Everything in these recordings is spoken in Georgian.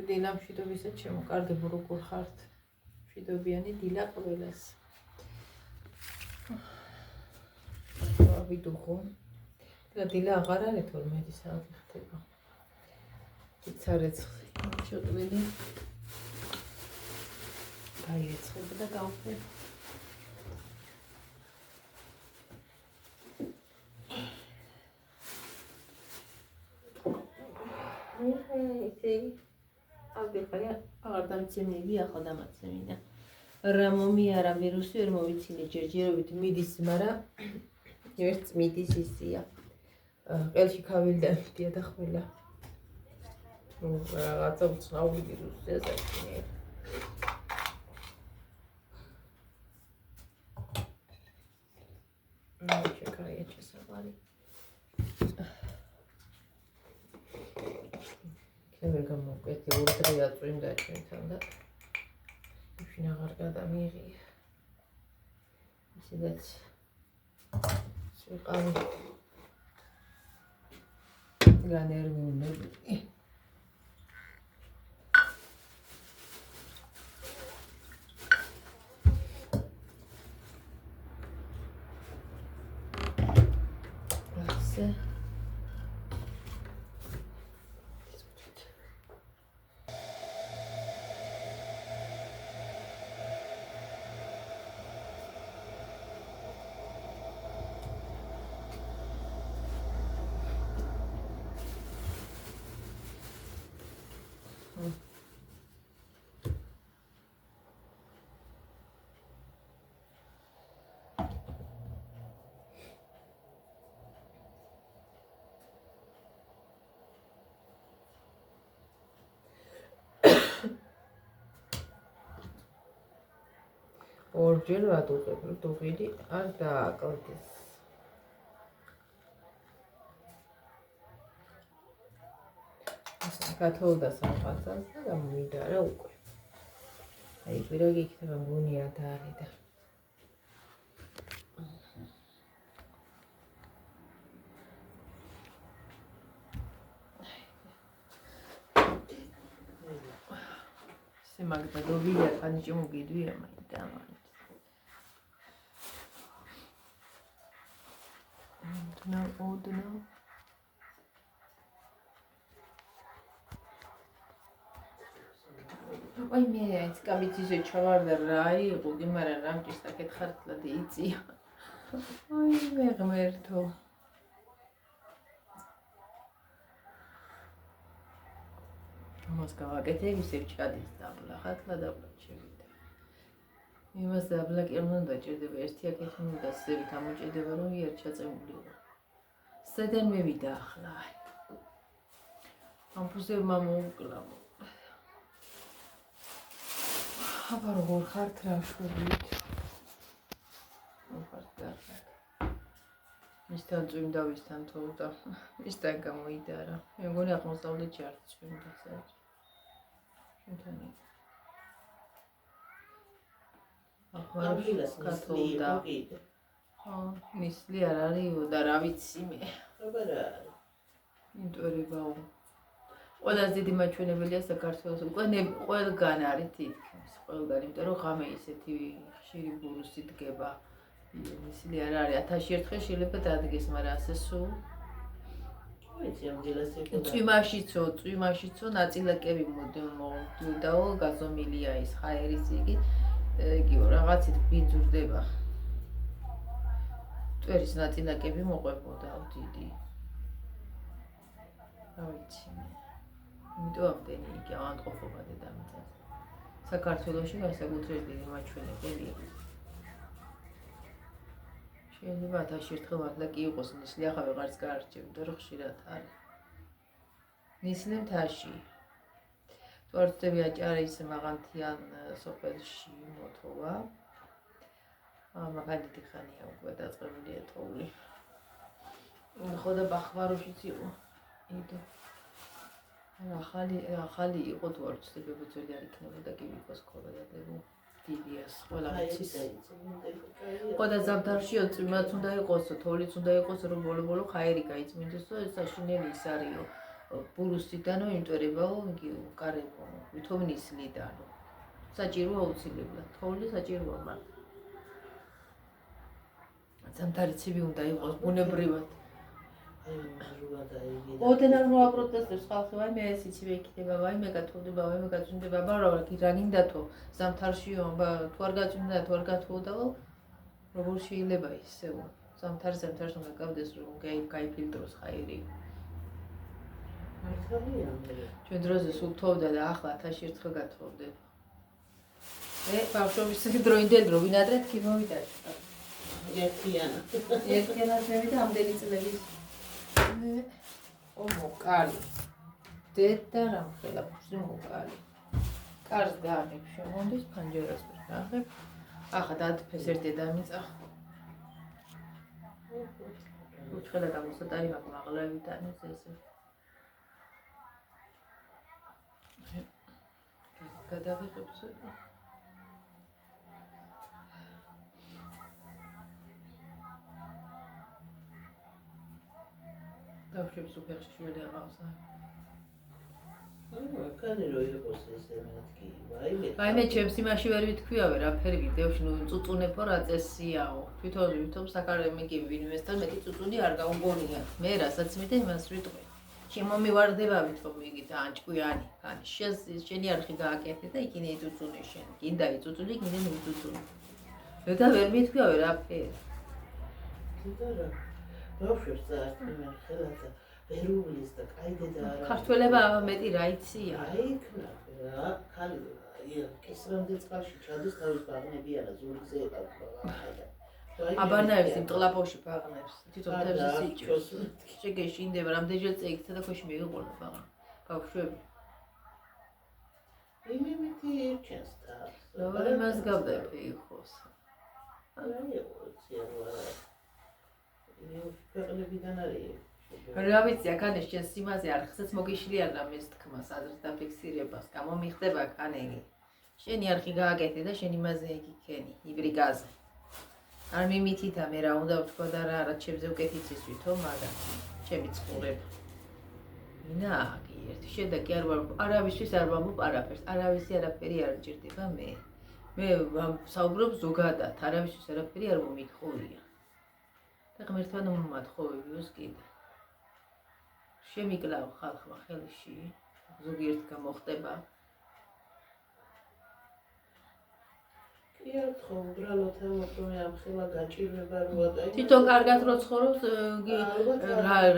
დილა მშვიდობისა ჩემო როგორ ხართ? მშვიდობიანი დილა ყველას. ვიდუხო. დილა აღარ არის 12 საათი ხდება. იცარეცხი. შოტვილი. გაიეცხება და გავხდები. აგიხია აღარ დამცემები ახლა დამაცემინა. რა მომიარა ვირუსი ვერ მოვიცინე ჯერჯერობით მიდის, მაგრამ ერთ მიდის ისია. ყელში ქავილი დამიდია და ყველა. რაღაცა უცნაური ვირუსია ზაკინე. შეკაია შესაძლებელი. ვერ გამოვკვეთი ურდრია წვიმდა ჩვენთან და შინ აღარ გადამიღია. ისედაც შეყავი განერვიულები. ასე ორჯერ ვადუღებ, დუღილი არ დააკლდეს. გათოვდა სამყაროს და გამომიდარა უკვე. აი პირაგი იქნება მგონია და არის და. მაგდა დოვია ხანჭი მოგიდვია მაინდა ამან. ოდნავ აი მე ეს კაბიციზე ჩავარდა რა იყო კი მაგრამ რამჭის საკითხართლად იწია. აი მე ღმერთო მას გავაკეთე ისე ჩადის დაბლა ხათლა დაბლა შევიდა. იმას დაბლა კი არ უნდა დაჭირდება ერთი აქეთ უნდა ზევით ამოჭედება რომ იერ ჩაწემულიყო. სადან მევიდა ახლა. ამბუზებმა მოუკლა. აბა როგორ ხართ რა შვებით? მოხართ გარდა. მისთან წვიმდა ვისთან თოვდა. მისთან გამოიდარა. მე მგონი აღმოსავლეთში არ წვიმდა საერთოდ. შენთანი. ახლა კათოლდა. მისლი არ არისო და რა ვიცი მე. აბარა. ინტვერებაო. ყველას დიდი მაჩვენებელია საქართველოს. ყველგან არის თითქმის. ყველგან, იმიტომ რომ ღამე ისეთი ხშირი ბურუსი დგება. მისლი არ არის 1000 ერთხელ შეიძლება დადგეს, მაგრამ ასე სულ. ვიცი ამ ჯელასები. წვიმაშიცო ნაწილაკები მოდიოდაო გაზომილია ის ხაერის იგი. იგივე რაღაცით ბინძურდება. ტვერის ნაწილაკები მოყვებოდა დიდი. რა ვიცი მე. იმიტომ ამდენი იგი ავანტყოფობა დედამიწაზე. საქართველოში განსაკუთრებით დიდი მაჩვენებელია. შეიძლება 1000 ერთხელ მართლა კი იყოს ნისლი, ახლა ვეღარც გაარჩევდა, რომ ხშირად არის. ნისლი მთაში. თორცები აჭარის მაღალმთიან სოფელში მოთოვა. მაგალითი ხანია უკვე დაწყებულია თოვლი. ხო და ბახმაროშიც იყო. იდო. ახალი იყო თორცები ბუწელი არ იქნებოდა კი ვიქოს ქოროდადებო. დიდიას ყველა მიცის. ხო და ზამთარში წვიმაც უნდა იყოსო, თოვლიც უნდა იყოს, რომ ბოლო-ბოლო ხაერი გაიწმინდოს და ეს საშინელი ის არისო. ბურუსიდანო იმტვერებაო იგი კარებო ვითომ ნისლიდანო საჭიროა აუცილებლად თოვლი საჭიროა მაგრამ ზამთარი ცივი უნდა იყოს ბუნებრივად ოდენ არ მოაპროტესტებს ხალხი ვაიმე ეს იცივე იქნება ვაიმე გათოვდება ვაიმე გაწუნდება მაგრამ რა გინდათო ზამთარშიო თუ არ გაწუნდა თუ არ გათოვდაო როგორ შეიძლება ისე ზამთარს უნდა გავდეს რომ გაიფილტროს ხაერი ჩვენ დროზე სულ თოვდა და ახლა 1000 ერთხელ გათოვდება ბავშვობის დროინდელი რო ვინადრეთ კი მოვიდა ერთიანად მევიდა ამდენი წლების მოკალი დედა რამხელა ფუძე მოკალი კარს გააღებ შემონდის ფანჯერას გააღებ ახლა დაადფეს ერთ დედამიწა უჩხელა გამოსატარი მაგ მაღლავიდან ესე გადავიღებ ცოტა დავშებს უფერში შველი აღავსა კანი რო იყოს ესე მეთქი ვაიმე ჩემს იმაში ვერ ვიტქვიავე რაფერი ვიდეოში ნუ წუწუნებო რა წესიაო თვითონ საკარემიკი ვინმესთან მეტი წუწუნი არ გაუმგონია მე რასაც მიდე იმას ვიტყვი შემომივარდება ვითომ იგი ძალიან ჭკვიანი კანი შენი არხი გააკეთე და იქინე იწუწუნე შენ გინდა იწუწუნე გინდა მიწუწუნე და ვერ მითქვიავე რაფერი გინდა რა ბავშვებს წაართმენ ხელათა ვერულის და კაი დედა არა ქართველება მეტი რა იცია აიქნა რა ხალი კისრამდე წყალში ჩადის თავის ბაღნებიანა ზურგზე ეყავდა აბანაებს იმ ტლაპოში ბაღნებს თვითონ თევზი სიჭოს შეგეშინდება რამდენჯერ წეიქცა და ქვეშ მიიღოლა ბაღნა ბავშვები იმითი ერჩენს და რა იმას გავდები ხოს არა ქვეყნებიდან არის რა ვიცი აქ ეს ჩემს სიმაზე არხსაც მოგიშლიან რამეს თქმას აზრს დაფიქსირებას გამომიხდება კანენი შენი არხი გააკეთე და შენ იმაზე იქენი იბრიგაზე არ მიმითითა მე რა უნდა ვთქვა და რა ჩემზე უკეთიცის ვითომ მაგრამ ჩემი წყურება მინაკი ერთი შედეგი არ ვარ არავისთვის არ ვამბობ არაფერს არავისი არაფერი არ მჭირდება მე საუბრობ ზოგადად არავისთვის არაფერი არ მომითხოვია და ღმერთმა მომათხოვებიოს კიდე შემიკლავ ხალხმა ხელში ზოგიერთ გამოხდება კი ხო უბრალოდ რომ ამ ხელა გაჭირვება როა და თვითონ კარგად რო ცხოვრობს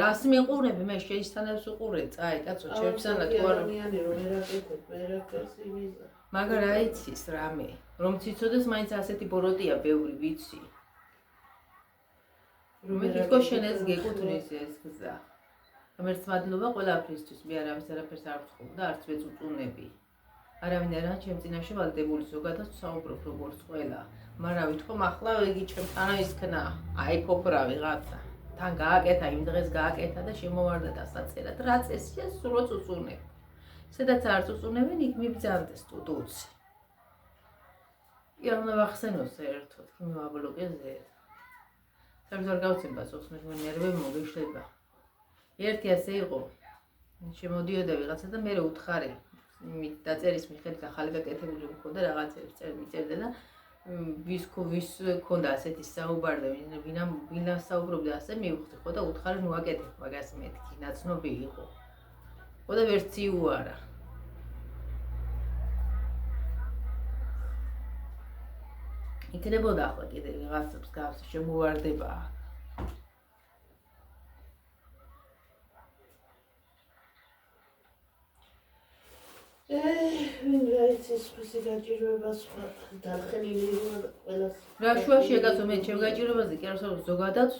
რას მიყურები მე შეისთანებს უყურე წაი კაცო ჩემსანა თუ არ მიანი რომ ერაკეთებ იმიზა მაგრამ რა იცის რამე რომ ციცოდეს მაინც ასეთი ბოროტია ბევრი ვიცი რომ თვითონ შენ ეს გეკუთვნის ეს გზა ღმერთს მადლობა ყველაფრისთვის მე არაფერს არ ვწყობ და არც ვეწუწუნები არავინ არა ჩემ წინაშე ვალდებული ზოგადად საუბრობ როგორც ყველა მაგრამ ვითომ ახლა იგი ჩემთანა ისქნა აი ფოფრა ვიღაცა თან გააკეთა იმ დღეს გააკეთა და შემოვარდა დასაწერად რა წესია სულ წუწუნებ სადაც არ წუწუნებენ იქ მიბძანდეს ტუტუცი იარნა ვახსენოს ერთოდ კი მოვაბლოკე ზე სამზარ გავცემ პასუხს მე ნერვები მოგეშლება ერთი ასე იყო შემოდიოდა ვიღაცა და მე უთხარი დაწერის მიხედვით ახალი გაკეთებული მქონდა რაღაცებს წერდა და ვის ქონდა ასეთი საუბარი და ვინა საუბრობდა ასე მივხვდი ხო და უთხარი ნუ აკეთებ მაგას მეთქი ნაცნობი იყო ხო და ვერცი უარა იქნებოდა ახლა კიდე ვიღაცებს გავს შემოვარდება ვინ რაიცის ხუსი გაჭირვება სხვა დახელილი ყველას რა შუაშია კაცო მე ჩემ გაჭირვებაზე კი არ ვსაუბრობ ზოგადად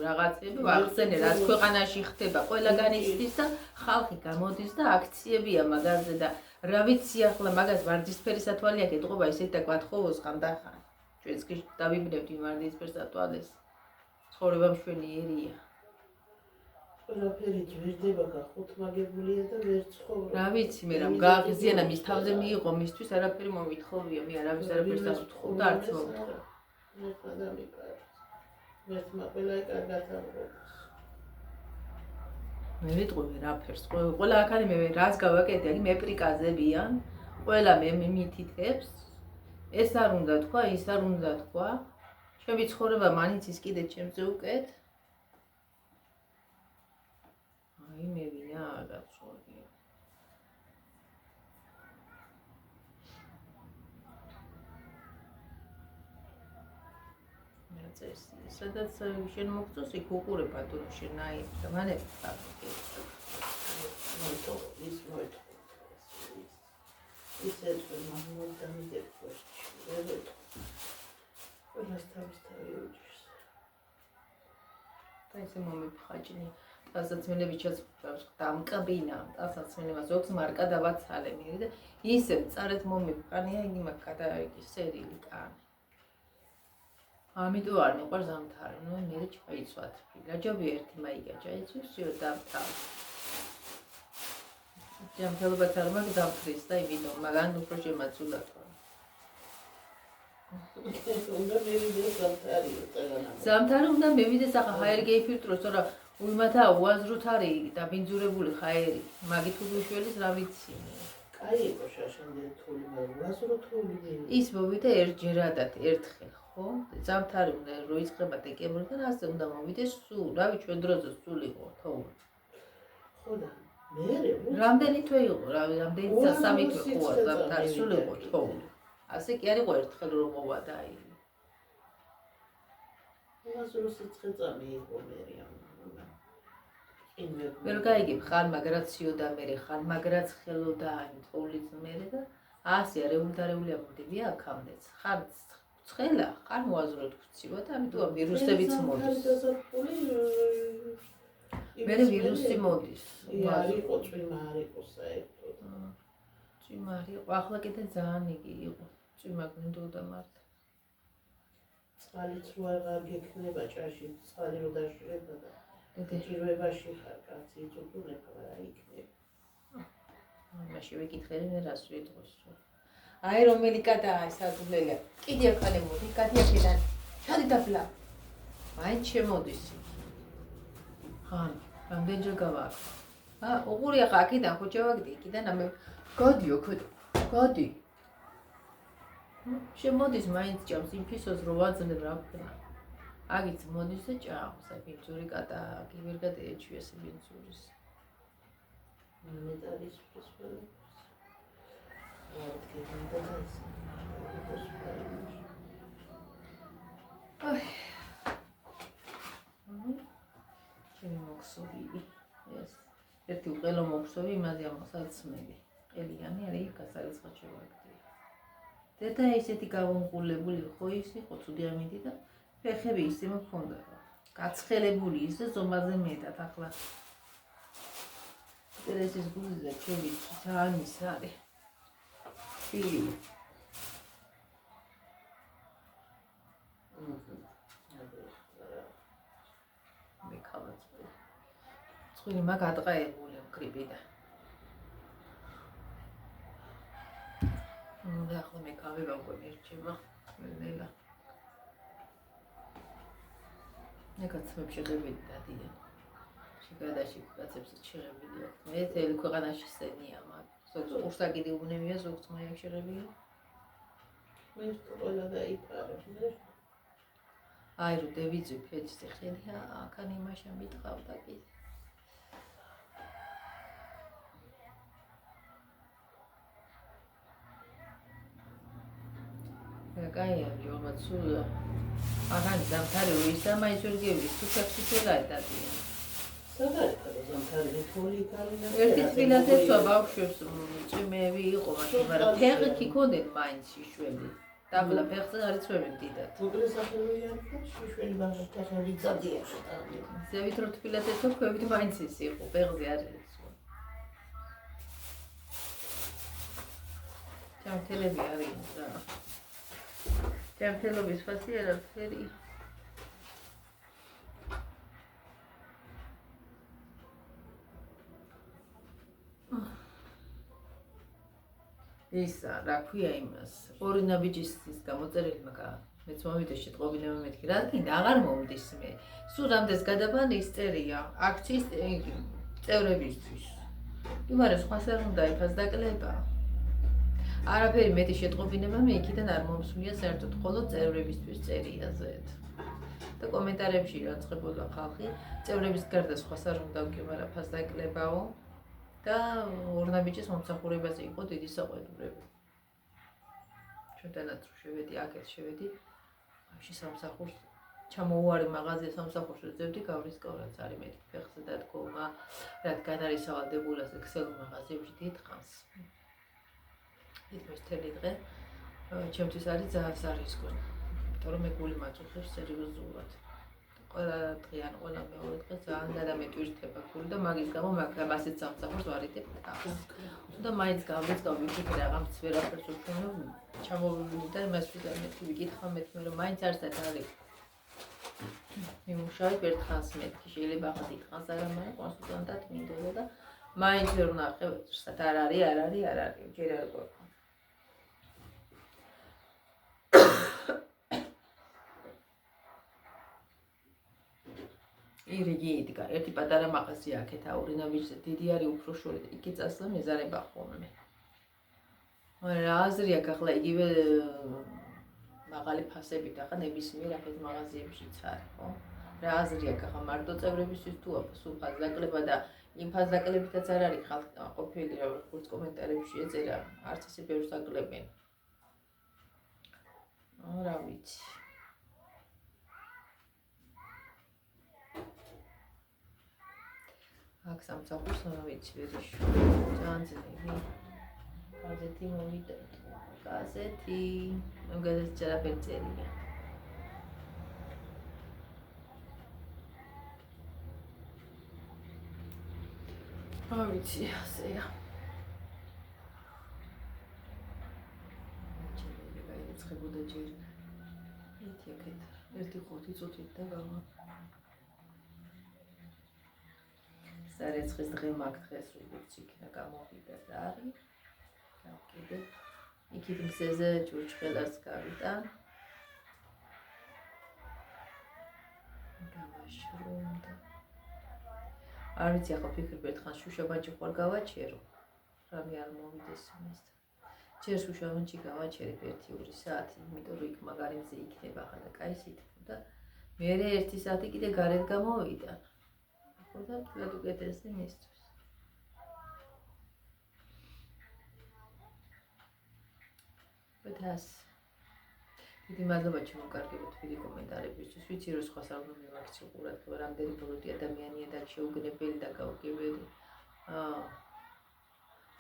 რაღაცები ვახსენე რაც ქვეყანაში ხდება ყველაგან იცის და ხალხი გამოდის და აქციებია მაგაზე და რა ვიცი ახლა მაგას ვარდისფერი სათვალე აქ ეთყობა ისეთ და გვათხოვოს ხანდახან ჩვენს კი დავიბნებთ იმ ვარდისფერ სათვალეს ცხოვრება მშვენიერია ყველაფერი ჯვირდება გახუთმაგებულია და ვერ ცხოვრობ. რა ვიცი მე რამ გააღიზიანა მის თავზე მიიღო მისთვის არაფერი მომითხოვია მე არავის არაფერს დასუთხოვ და არც მომთხოვ. მე გადამიყარს. მერტმა ყველა კარგად ამბობს. მე ვიტყვი რაფერს ყველა აქანი მე რაც გავაკეთე აი მე პრიკაზებიან ყველა მე მითითებს ეს არ უნდა თქვა ის არ უნდა თქვა ჩემი ცხოვრება მაინც ის კიდე ჩემზე უკეთ აი მე ვინა გაწოლი სადაც შენ მოგწოს იქ უყურე ბატონო შენაი და მანე ისე თუ მომდამიდებს ყველას თავისთავად უჭირს და ესე მომიფხაჭნი ტანსაცმელები ჩაწყობს დამკაბინა ტანსაცმელება ზოგს მარკა დავაცალე მე და ისე წარეთ მომიფხანია იგი მაგ გადაიგი სერილი კანი ამიტომ არ მიყვარს ზამთარი, ნუ მე ჩაიცვათ. გაჯობი ერთი მაიგა ჩაიცვის, всё დამთავრდა. ჯამთელობაც არ მაგ დამფრის და იმით მაგან უფრო შემაწულა თქო. ზამთარი უნდა მევიდეს ახლა ჰაერი გეიფილტროს, თორა უიმათა უაზროთ არის და ბინძურებული ჰაერი. მაგით უბუშველის რა ვიცი. კაი იყო შაშანდელი თული, მაგრამ უაზრო თული. ის მოვიდა ერთჯერადად ერთხელ. ზამთარი უნდა როიწყება დეკემბრიდან ასე უნდა მოვიდეს სულ, რავი ჩვენ დროზე სულ იყო თოუ. ხო და მე რამდენი თვე იყო, რავი რამდენი სამი თვე ხო ზამთარი სულ იყო თოუ. ასე კი არ იყო ერთხელ რომ მოვა და აი. უაზრო სიცხე წამი იყო მერიან. ვერ გაიგებ ხან მაგრაციო და მე ხან მაგრაც ხელო და აი თოვლიც მე და ასე რეულდარეული ამოდივია აქამდეც. ხან ცხელა, ხან მოაზროთ გცივა და ამიტომ ვირუსებიც მოდის. მე ვირუსი მოდის. არ იყო წვიმა, არ იყო საერთოდ. წვიმა არ იყო, ახლა კიდე ძალიან იგი იყო. წვიმა გვინდოდა მართლა. წყალიც რო აღარ გექნება ჭაში, წყალი რო დაშრება და ჭირვებაში ხარ, კაცი იწუხულება რა იქნება. მაშინ ვიკითხე მე რას ვიტყვის. აი რომელი კადაა ეს ადულელი. კიდე ახალი მოდი, კადი აქედან. ჩადი დაფლა. მაინც შემოდის. ხან, რამდენჯერ გავაკ. უყური ახლა აქედან ხო ჩავაგდი, იქიდან ამე გადიო, გადი. შემოდის მაინც ჭამს იმფისოს რო ვაძლევ რა ვქნა. აგიც მოდის და ჭამს, აი ბინძური კატა, კი ვერ გადაეჩვიეს ბინძურის. მეტალის ფსფორი. აი. ჩემი მოხსოვილი. ეს ერთი უყელო მოხსოვი იმაზე ამოსაცმელი. ყელიანი არის გასარიცხად შევაგდი. დედა ისეთი გავონყულებული ხო ის იყო ცუდი ამინდი და ფეხები ისე მქონდა. გაცხელებული ის და ზომაზე მეტად ახლა. ეს გულზე ჩემი ძალიან ის არის. Fili. მე კავაც. წვილი მაგ ადყაებული კრიპიდან. და ახლა მე კავება უკვე მერჩება. ნელა. ნეკაცმებს შეგვიდი დადიან. შეგადაში კაცებს შეგვიდი. მე თელ ქვეყანაში სენია მაგ. ურსაგიდი უნებია ზოგს მაიაქშერებია. მე ყველა დაიფარებ. აი რო დევიძი ფეჭზე ხედია, აქან იმაშა მიტყავდა კი. კაია, ჯობაცულა. აღარ ზამთარი ვისა მაისურგები, თუქებში შეგადადია. ერთი თბილად ეცვა ბავშვებს წვიმები იყო მაშინ, მაგრამ ფეხი ქონდენ მაინც შიშველი. დაბლა ფეხზე არ იცვებენ დიდად. უგრის სახელოიანი შიშველი ბავშვი ფეხები წადია შეტანილი. ზევით რო თბილად ეცვა ქვევით მაინც ის იყო, ფეხზე არ ეცვა. ჯამთელები არის და ჯამთელობის ფასი არაფერი. ისა რა ქვია იმას ორი ნაბიჯის გამოწერილი მაგა მეც მომიდეს შეტყობინა მეთქი რა გინდა აღარ მომდის მე სულ რამდენს გადაბან ისტერია აქციის წევრებისთვის. იმარე სხვას არ უნდა იფასდაკლება. არაფერი მეტი შეტყობინება მე იქიდან არ მომსვლია საერთოდ მხოლოდ წევრებისთვის წერიაზეთ. და კომენტარებში რაცხებოდა ხალხი, წევრების გარდა სხვას არ უნდა უკიმარა ფასდაკლებაო და ორნაბიჯის მომსახურებაზე იყო დიდი საყვედურები. ჩვენთანაც შევედი, აქეთ შევედი, ამში სამსახურს ჩამოუვარი მაღაზია სამსახურს ვეძებდი, გავრისკავრაც არის მეტი ფეხზე დადგომა, რადგან არის სავალდებულაზე ქსელურ მაღაზიებში დიდხანს. თითქმის მთელი დღე ჩემთვის არის ძალიან სარისკო. იმიტომ რომ მე გული მაწუხებს სერიოზულად. ყველა დღე ან ყველა მეორე დღე ძალიან გადამეტვირთება გული და მაგის გამო მაგრამ ასეთ სამსახურს ვარიდებ თავს. და მაინც გავიქით რაღაც ვერაფერს ვქონებ, ჩამოვიდი და იმას ვიდამეთი ვიკითხა მე რომ მაინც არსად არის. იმუშავებ ერთხანს მეთქი, შეიძლება ახლა დიდხანს არა, მაგრამ კონსულტანტად მინდოდა და მაინც ვერ ვნახევ, სად არ არის, ჯერ არ გვაქვს. ირიგი იდგა, ერთი პატარა მაღაზია აქეთ აურინავიჩზე, დიდი არის უფრო შორი, იქი წასვლა მეზარება ხოლმე. მაგრამ რა აზრი აქვს ახლა იგივე მაღალი ფასებით, ახლა ნებისმიერ აქეთ მაღაზიებშიც არის, ხო? რა აზრი აქვს ახლა მარტო წევრებისთვის თუ სულ ფასდაკლება და იმ ფასდაკლებითაც არ არის ხალხი ყოფილი, როგორც კომენტარებში ეწერა, არც ისე ბევრს აკლებენ. რა ვიცი. აქ სამსახურს რა ვიცი, ვერ იშვა. ძალიან ძლიერი. გაზეთი მოვიდა. გაზეთი. მოგეცეთ ჯერაფერი წერია. რა ვიცი, ასეა. შეიძლება ირიცხებოდა ჯერ. ერთი აქეთ, ერთი 5 წუთით და გავა. სარეცხის დღე მაგ დღეს როგორც იქნა გამოვიდა და არის. გავკიდე. იქით მზეზე ჭურჭხელას გავიდა. გავაშრომდა. არ ვიცი ახლა ფიქრობ ერთხანს შუშაბანჩი ხوار გავაჩერო. რამე არ მოვიდეს იმას. ჯერ შუშაბანჩი გავაჩერებ 1-2 საათი, იმიტომ რომ იქ მაგარი მზე იქნება ახლა და კაი სითბო და მე 1 საათი კიდე გარეთ გამოვიდა. ხოდა თულად უკეთესი მისთვის. ბეთას დიდი მადლობა ჩემო კარგებო თბილი კომენტარებისთვის. ვიცი რომ სხვას არ უნდა მიმაქცევ ყურადღება, რამდენი ბოლოდი ადამიანია და შეუგნებელი და გაუგებელი.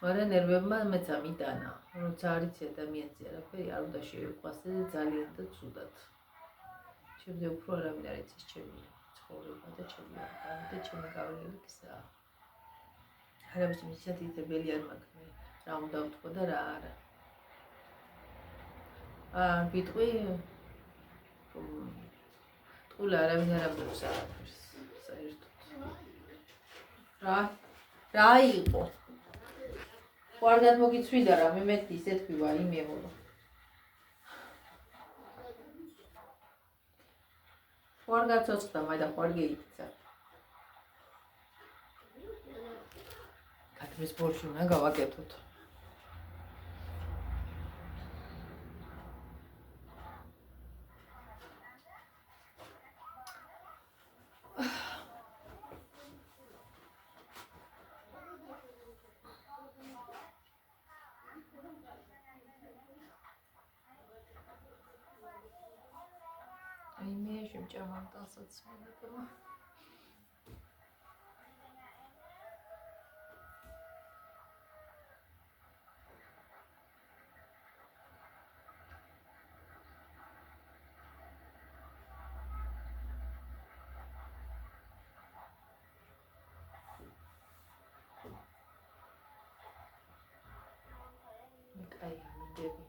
მაგრამ ნერვებმა მეც ამიტანა, როცა არიცი ადამიანზე არაფერი არ უნდა შევიყვას და ძალიან და ცუდად. ჩემზე უფრო არავინ არ იცის ჩემი ცხოვრება და ჩემი აღგანა და ჩემი გავლილი გზა. არავის მისათითებელი არ მაქვს, რა უნდა ვთქვა და რა არა. ვიტყვი ტყულა არავინ არ ამბობს არაფერს საერთოდ. რა იყო? ხوار გადმოგიცვიდა რა, მე მეთქი ისეთ ვიყვა იმეულო. ხوار გაცოცხლდა, მაგრამ ხوار გეიქცა. კატრის ბორში უნდა გავაკეთოთ. მე შემჭამალდასაც მოდაბრა. კაი, მიდები.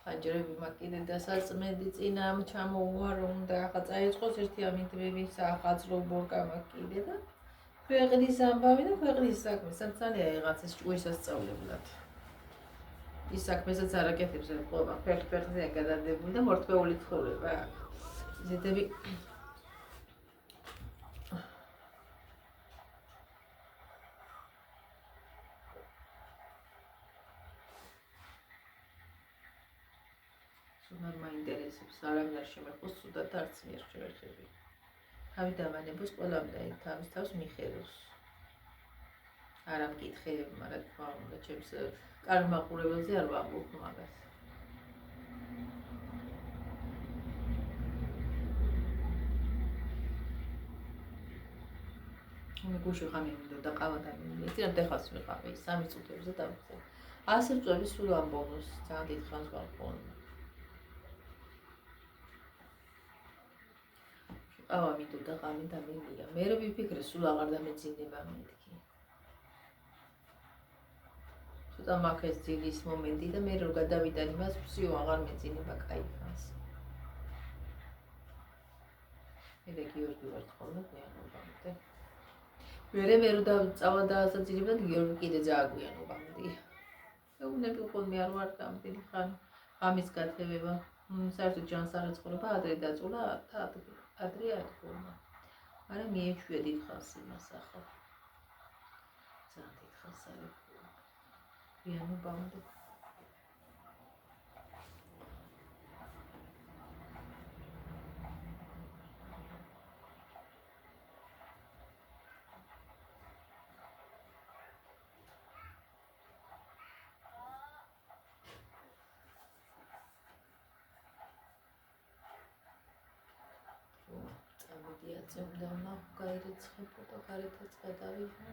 ხანჯრები მაკიდე და საწმენდი წინა ჩამოუვარო უნდა ახლა წაიწყოს ერთი ამინდრები საახალწლო ბორკა მაკიდე და ქვეყნის ამბავი და ქვეყნის საქმე სამწალია რაღაცას ჭუის ასწავლებლად. ის საქმესაც არ აკეთებს ყობა ფეხზე გადადებული და მორთმეული ცხოვრება. ზედები სულ არ მაინტერესებს, არაფერ შემეხოს, სუდად არც მიერ შევეხები. თავი დავანებოს ყველამ და თავის თავს მიხედოს. არ ამკითხე, მაგრამ თქვა უნდა ჩემს კარგ მაყურებელზე არ ვამბობ მაგას. მე გუში ხამი მინდოდა ყავა დამიმეცი, რომ დახას ვიყავი 3 წუთებზე დავწე. ასე წვევი სულ ამბობს, ძალიან დიდხანს გავყოლ. ყავა მინდოდა ყამი დამიმია. მე რო ვიფიქრე სულ აღარ დამეძინება მეთქი. ცოტა მაქეს ძილის მომენტი და მე რო გადავიდან იმას ვსიო აღარ მეძინება кайფას. მე და გიორგი ვარ ხოლმე მეანობამდე. მე რო დავწავა და ასაძილებდა გიორგი კიდე ძააგვიანობამდე. ეუბნები ხოლმე არ ვარ გამდილი ხან ამის გათევება. საერთოდ ჯანს არ ეწყობა ადრე დაწულა და ადრე ადგომა. მაგრამ მიეჩვია დიდხანს იმას ახლა. ძალიან დიდხანს არის. ვიანობამდე. წამოდიაცემდა გაირიცხებო და გარეთაც გადავიღო.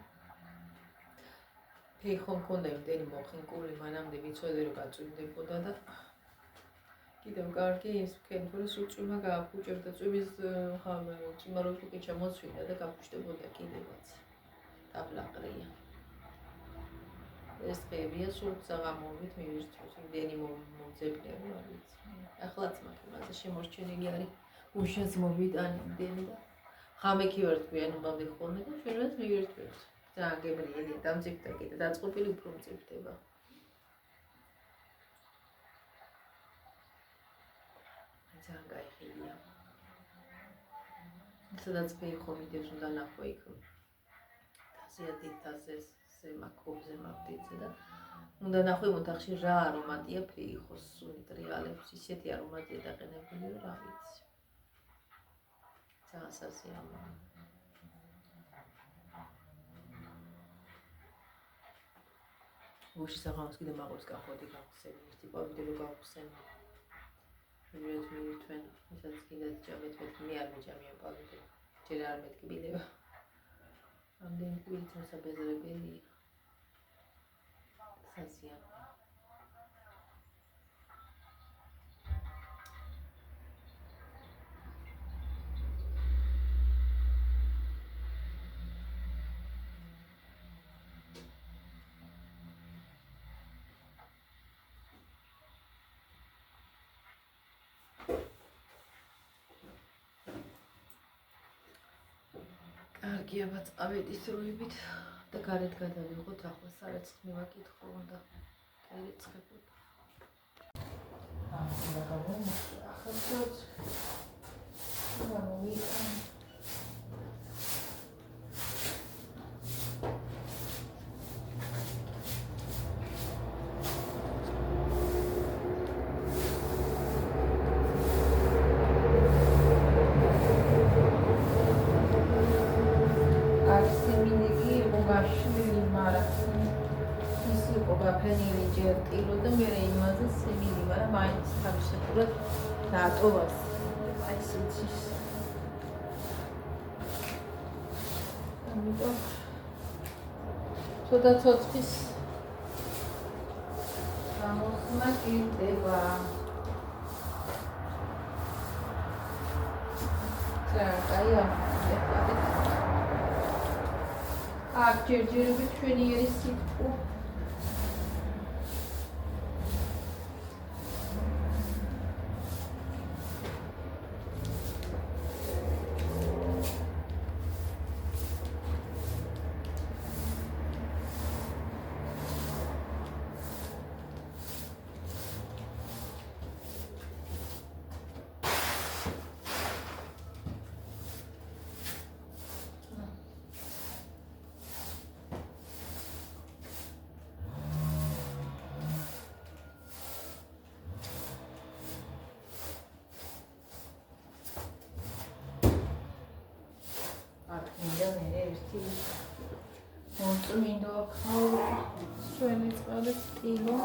ფეხო მქონდა იმდენი მოხინკული, მანამდე ვიცოდი რომ გაწვიმდებოდა და კიდევ კარგი ის მქონდა სულ წვიმა გააფუჭებდა, წვიმის წვიმა რო კი ჩამოსვიდა და გაფუჭდებოდა კიდევაც. დაბლაყრია. ეს ხებია სულ საღამოობით მივირთვით, იმდენი მომძებნები არ ვიცი. ახლაც მაგ იმაზე შემორჩენილი არის. უშენს მოვიტანი იმდენი და ხამექი ვარ თქვენობამდე ხოლმე და ჩვენაც მივირთვით. ძალიან გემრიელია, დამწიფდა კიდე, დაწყობილი უფრო მწიფდება. ძალიან გაიხილია. სადაც ფეხო მიდევს უნდა ნახო იქ. თასიათითაზე ზემაკობზე მაგდიძე და უნდა ნახო იმ ოთახში რა არომატია ფეხოს, სულ ტრიალებს, ისეთი არომატია დაყენებული რომ რა ვიცი. ძალიან სასიამოვნოა. გუში საღამოს კიდე მაყურს კახოდი გავხსენი, ერთი პოვიდე რომ გავხსენი. შევიდეთ მივირთვენ, ისაც კიდე ჯამეთვეთ მე არ მეჯამია პოვიდე. ჯერ არ მეთკბილება. ამდენი თვით მოსაბეზრებელია. სასიამოვნოა. კარგია ბაწავედის როებით და გარეთ გადავიღოთ ახლა სარეცხს მივაკითხო უნდა გაირიცხებოდ. ახლა დატოვას. აი სიცის. ამიტომ ცოტა ცოცხის გამოსმა კიდევა. კაია. აქ ჯერჯერობით ჩვენიერი სიტყვა. ჩვენი წყალი ტილო.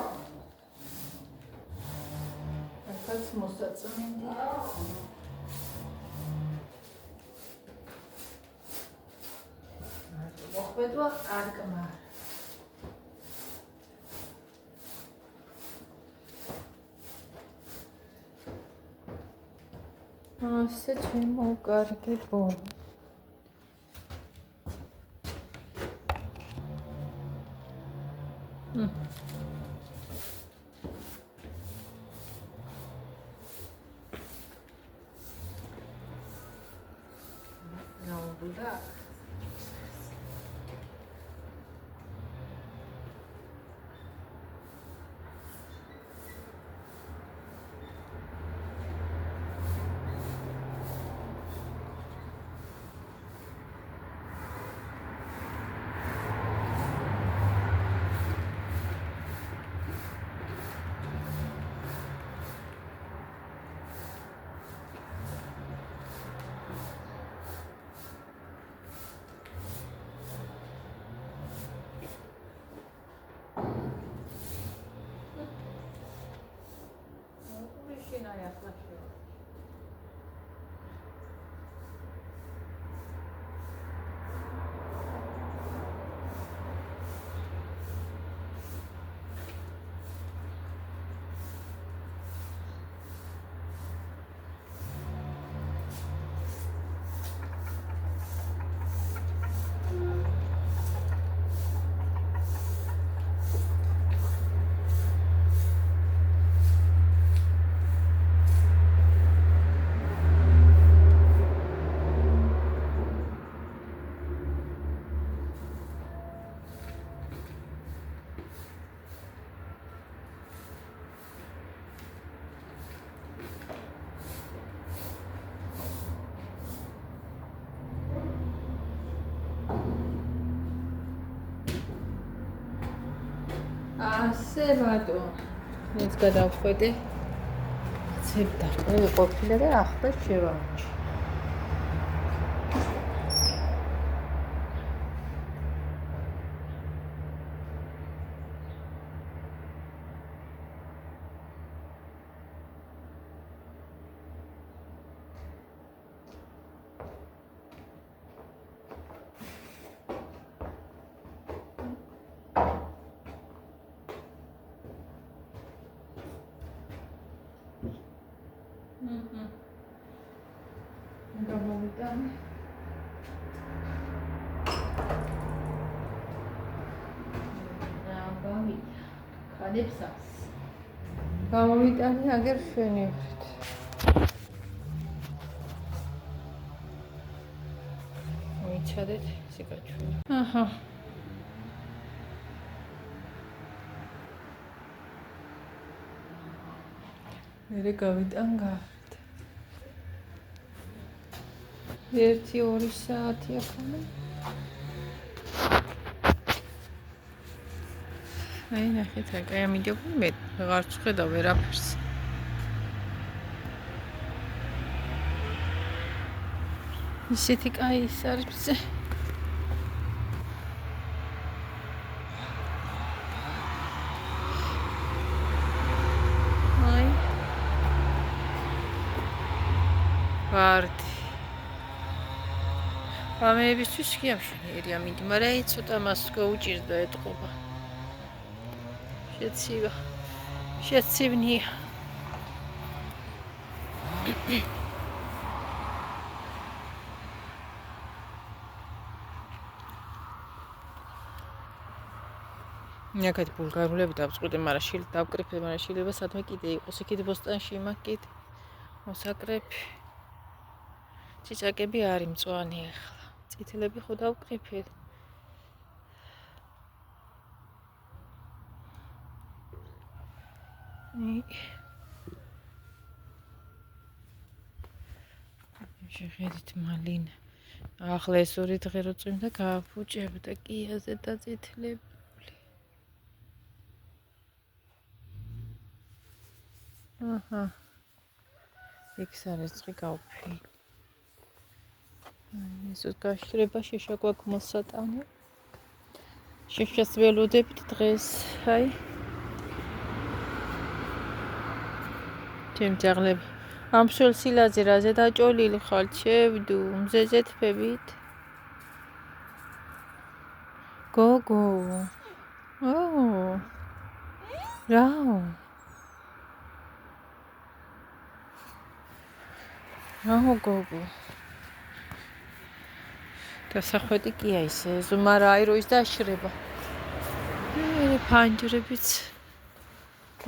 ახაც მოსაწმინდია. მოხვედვა არკმა. ასე ჩემო კარგებო. ნაუბუდა. ასე ბატონო. ეს გადავხვედი. ცებდა ყოფილა და ახლა შევამჩი. გამოვიტანე აგერ შენივრით. მოიცადეთ სიკაჩვილი. აჰა. მე გავიტან გარეთ. 1-2 საათია ხოლმე. აი ნახეთ, აი ამიჯობ მე ვეღარ ვხედავ ვერაფერს. ისეთი კაი ის არის ბზე. აი ვარდი ამებისთვის კი ამშვენიერია მიდი, მაგრამ აი ცოტა მას გაუჭირდა ეთყობა. შეცივნია. ნაკად ბულგარულები დავწყვიტე, მაგრამ შილი დავკრიფე, მაგრამ შილება სადმე კიდე იყოს. იქით ბოსტანში იმაკ კიდე მოსაკრეფი. ციცაკები არის მწვანე ახლა. წითლები ხო დავკრიფე. შეხედით მალინა. ახლა ეს 2 დღე რო წვიმდა გააფუჭებდა კიაზე და წითლებული. აჰა. იქს არის წი გავფი. ეს გაშრება შეშა გვაქვს მოსატანი. შეშეს ველოდებით დღეს, აი. ჩემძაღლებ. ამშელ სილაძე რაზე დაჭოლილი ხარ, ჩევდუ, მზეზე თფებით. გოგო. რაო. რაო გოგო. დასახვედი კია ისე, ზუმარა აი რო ის დაშრება. ფანჯრებიც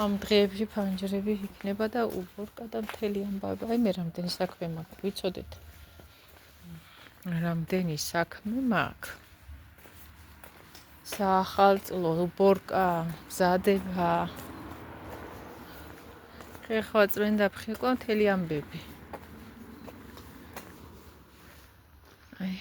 ამ დღეებში ფანჯრები იქნება და უბორკა და მთელი ამბავი. აი მე რამდენი საქმე მაქვს, ვიცოდეთ. რამდენი საქმე მაქვს. საახალწლო უბორკა, მზადება. ხეხვა წვენდა ფხეკვა მთელი ამბები. აი